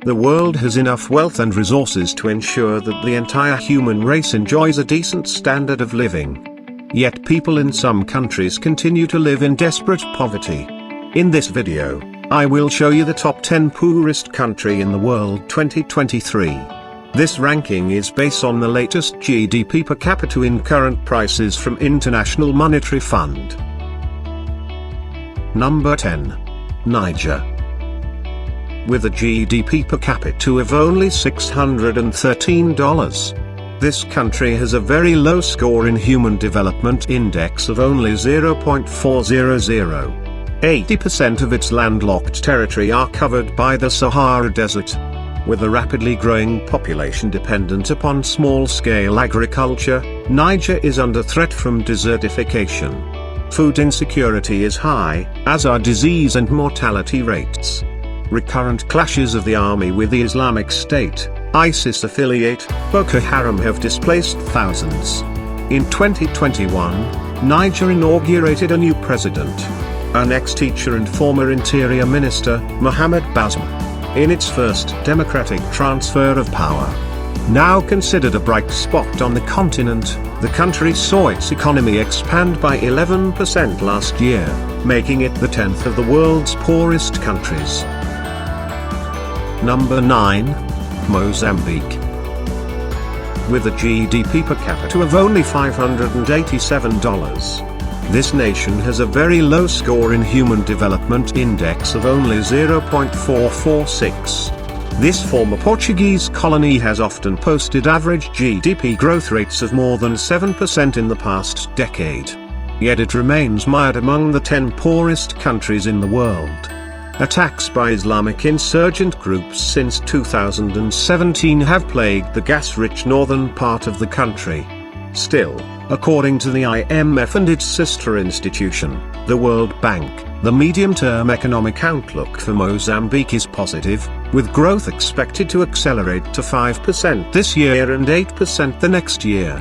The world has enough wealth and resources to ensure that the entire human race enjoys a decent standard of living. Yet people in some countries continue to live in desperate poverty. In this video, I will show you the top 10 poorest country in the world 2023. This ranking is based on the latest GDP per capita in current prices from International Monetary Fund. Number 10. Niger. With a GDP per capita of only $613. This country has a very low score in Human Development Index of only 0.400. 80% of its landlocked territory are covered by the Sahara Desert. With a rapidly growing population dependent upon small-scale agriculture, Niger is under threat from desertification. Food insecurity is high, as are disease and mortality rates. Recurrent clashes of the army with the Islamic State, ISIS affiliate, Boko Haram have displaced thousands. In 2021, Niger inaugurated a new president, an ex-teacher and former interior minister, Mohamed Bazoum, in its first democratic transfer of power. Now considered a bright spot on the continent, the country saw its economy expand by 11% last year, making it the 10th of the world's poorest countries. Number 9. Mozambique. With a GDP per capita of only $587. This nation has a very low score in Human Development Index of only 0.446. This former Portuguese colony has often posted average GDP growth rates of more than 7% in the past decade. Yet it remains mired among the 10 poorest countries in the world. Attacks by Islamic insurgent groups since 2017 have plagued the gas-rich northern part of the country. Still, according to the IMF and its sister institution, the World Bank, the medium-term economic outlook for Mozambique is positive, with growth expected to accelerate to 5% this year and 8% the next year.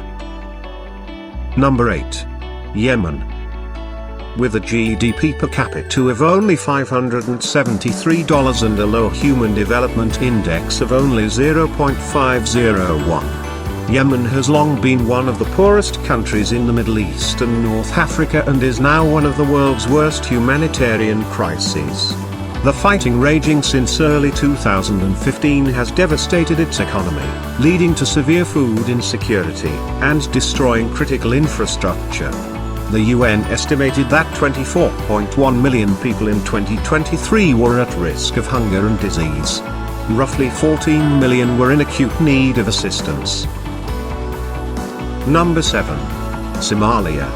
Number 8. Yemen. With a GDP per capita of only $573 and a low Human Development Index of only 0.501. Yemen has long been one of the poorest countries in the Middle East and North Africa and is now one of the world's worst humanitarian crises. The fighting raging since early 2015 has devastated its economy, leading to severe food insecurity and destroying critical infrastructure. The UN estimated that 24.1 million people in 2023 were at risk of hunger and disease. Roughly 14 million were in acute need of assistance. Number 7. Somalia.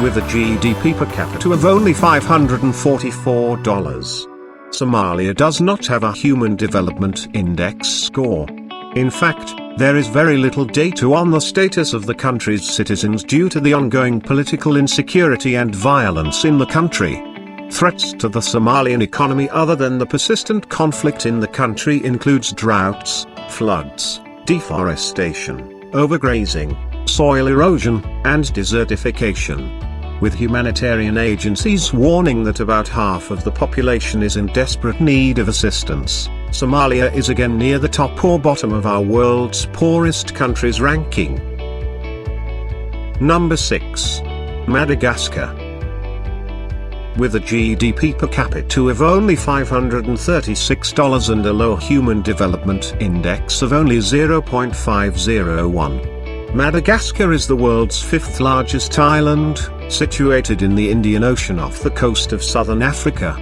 With a GDP per capita of only $544. Somalia does not have a Human Development Index score. In fact, there is very little data on the status of the country's citizens due to the ongoing political insecurity and violence in the country. Threats to the Somalian economy other than the persistent conflict in the country includes droughts, floods, deforestation, overgrazing, soil erosion, and desertification. With humanitarian agencies warning that about half of the population is in desperate need of assistance, Somalia is again near the top or bottom of our world's poorest countries ranking. Number 6. Madagascar. With a GDP per capita of only $536 and a low Human Development Index of only 0.501. Madagascar is the world's 5th largest island, situated in the Indian Ocean off the coast of southern Africa.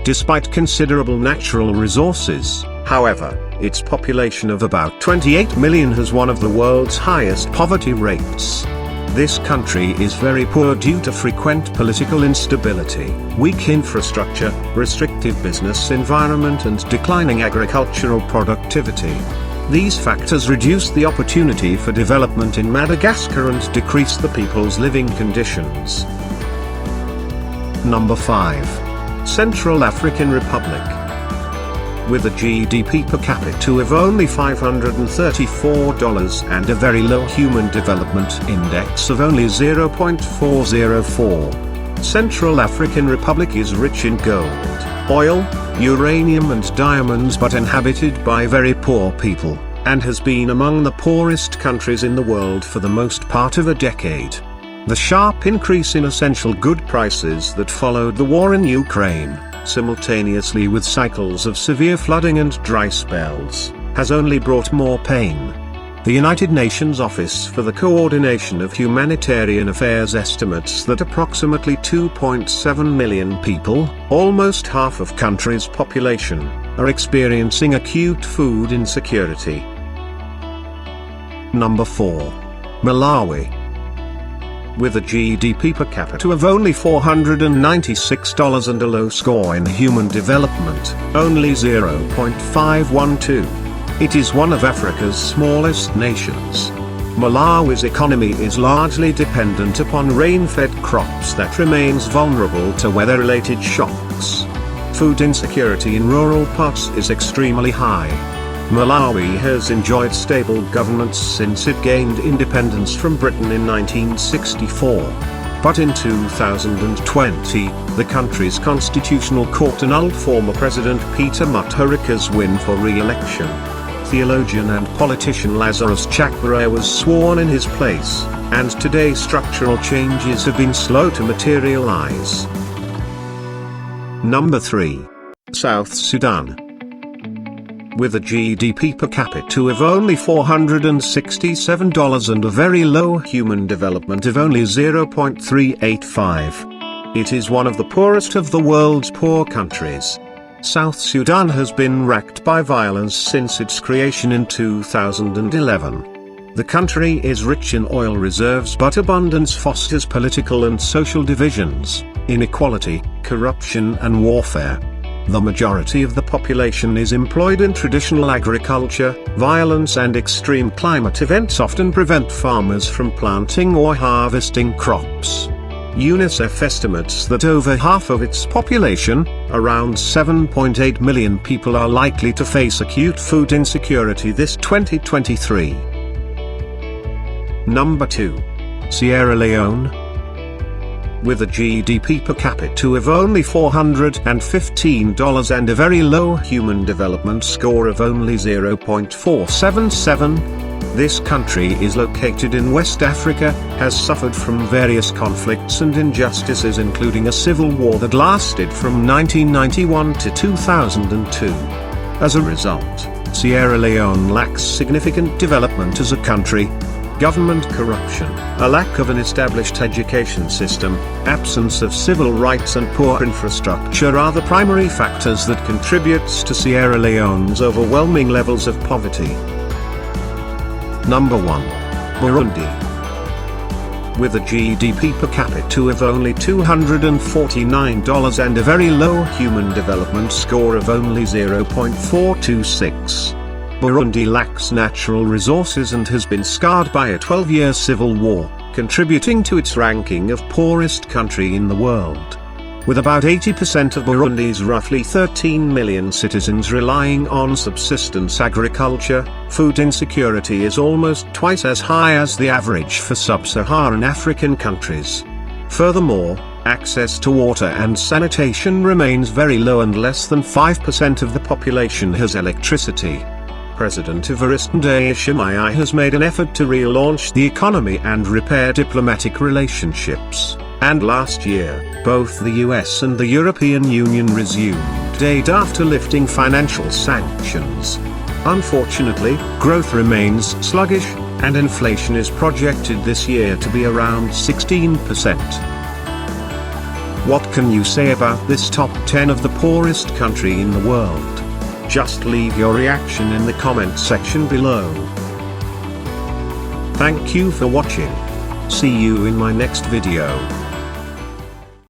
Despite considerable natural resources, however, its population of about 28 million has one of the world's highest poverty rates. This country is very poor due to frequent political instability, weak infrastructure, restrictive business environment and declining agricultural productivity. These factors reduce the opportunity for development in Madagascar and decrease the people's living conditions. Number 5. Central African Republic. With a GDP per capita of only $534 and a very low Human Development Index of only 0.404. Central African Republic is rich in gold, oil, uranium and diamonds but inhabited by very poor people, and has been among the poorest countries in the world for the most part of a decade. The sharp increase in essential good prices that followed the war in Ukraine, simultaneously with cycles of severe flooding and dry spells, has only brought more pain. The United Nations Office for the Coordination of Humanitarian Affairs estimates that approximately 2.7 million people, almost half of country's population, are experiencing acute food insecurity. Number 4. Malawi. With a GDP per capita of only $496 and a low score in human development, only 0.512. It is one of Africa's smallest nations. Malawi's economy is largely dependent upon rain-fed crops that remains vulnerable to weather-related shocks. Food insecurity in rural parts is extremely high. Malawi has enjoyed stable governance since it gained independence from Britain in 1964. But in 2020, the country's constitutional court annulled former President Peter Mutharika's win for re-election. Theologian and politician Lazarus Chakwera was sworn in his place, and today structural changes have been slow to materialize. Number 3. South Sudan. With a GDP per capita of only $467 and a very low human development of only 0.385. It is one of the poorest of the world's poor countries. South Sudan has been racked by violence since its creation in 2011. The country is rich in oil reserves but abundance fosters political and social divisions, inequality, corruption and warfare. The majority of the population is employed in traditional agriculture. Violence and extreme climate events often prevent farmers from planting or harvesting crops. UNICEF estimates that over half of its population, around 7.8 million people, are likely to face acute food insecurity this 2023. Number 2. Sierra Leone. With a GDP per capita of only $415 and a very low human development score of only 0.477, this country is located in West Africa, has suffered from various conflicts and injustices including a civil war that lasted from 1991 to 2002. As a result, Sierra Leone lacks significant development as a country. Government corruption, a lack of an established education system, absence of civil rights and poor infrastructure are the primary factors that contributes to Sierra Leone's overwhelming levels of poverty. Number 1. Burundi. With a GDP per capita of only $249 and a very low human development score of only 0.426. Burundi lacks natural resources and has been scarred by a 12-year civil war, contributing to its ranking of poorest country in the world. With about 80% of Burundi's roughly 13 million citizens relying on subsistence agriculture, food insecurity is almost twice as high as the average for sub-Saharan African countries. Furthermore, access to water and sanitation remains very low and less than 5% of the population has electricity. President Poorest has made an effort to relaunch the economy and repair diplomatic relationships, and last year, both the US and the European Union resumed aid after lifting financial sanctions. Unfortunately, growth remains sluggish, and inflation is projected this year to be around 16%. What can you say about this top 10 of the poorest country in the world? Just leave your reaction in the comment section below. Thank you for watching. See you in my next video.